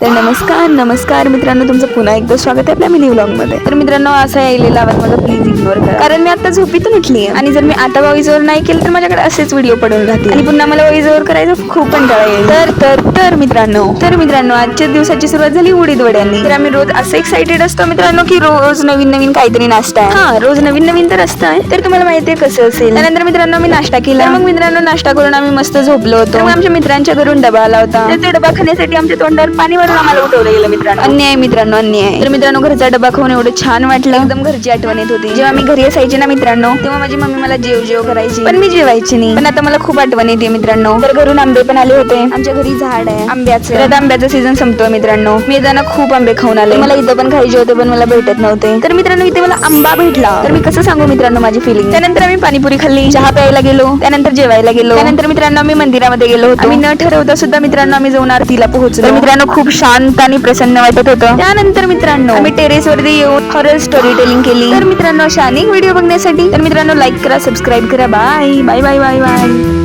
तर नमस्कार मित्रांनो, तुमचं पुन्हा एकदा स्वागत आहे आपल्या मिनी व्लॉग मध्ये. तर मित्रांनो, असा यायलेला आवाज माझा प्लीज इग्नोर करा, कारण मी आता झोपेतून उठली आहे आणि जर मी आता वॉइस ओव्हर नाही केलं तर माझ्याकडे असेच व्हिडिओ पडून राहतील आणि पुन्हा मला वॉइस ओव्हर करायचं खूप कंटाळा येईल. तर मित्रांनो आजच्या दिवसाची सुरुवात झाली उडीद वड्यांनी. तर आम्ही रोज असं एक्साइटेड असतो मित्रांनो की रोज नवीन काहीतरी नाश्ता आहे. हा, रोज नवीन तर असतं. तर तुम्हाला माहितीये कसं असेल. त्यानंतर मित्रांनो मी नाश्ता केला. मग मित्रांनो नाश्ता करून आम्ही मस्त झोपलो होतो. मग आमच्या मित्रांच्या घरून डबा आला होता. तर ते डबा खाण्यासाठी आमच्या तोंडावर पाणी भरून आम्हाला उठवलं गेलं मित्रांनो. अन्याय. तर मित्रांनो, घरचा डबा खाऊन एवढं छान वाटलं, एकदम घरची आठवण येत होती. जेव्हा मी घरी असायचे ना मित्रांनो, तेव्हा माझी मम्मी मला जेव करायची, पण मी जेवायची नाही. पण आता मला खूप आठवण येते मित्रांनो. तर घरून आंबे पण आले होते. आमच्या घरी झाड आहे आंब्याचं. तर आता आंब्याचा सीझन संपतोय मित्रांनो. मी येताना खूप आंबे खाऊन आले. मला इथं पण खायचे होते पण मला भेटत नव्हते. तर मित्रांनो, इथे मला आंबा भेटला. तर मी कसं सांगू मित्रांनो माझी फिलिंग. त्यानंतर आम्ही पाणीपुरी खाल्ली, चहा प्यायला गेलो, त्यानंतर जेवायला गेलो. त्यानंतर मित्रांनो आम्ही मंदिरामध्ये गेलो होतो. आम्ही न ठरवता सुद्धा मित्रांनो आम्ही जाऊन आरतीला पोहोचलो. तर मित्रांनो खूप शांत आणि प्रसन्न वाटत होतं. त्यानंतर मित्रांनो आम्ही टेरेस वरती येऊन हॉरर स्टोरी टेलिंग केली. तर मित्रांनो अशा अनेक व्हिडिओ बघण्यासाठी तर मित्रांनो लाईक करा, सबस्क्राईब करा. बाय.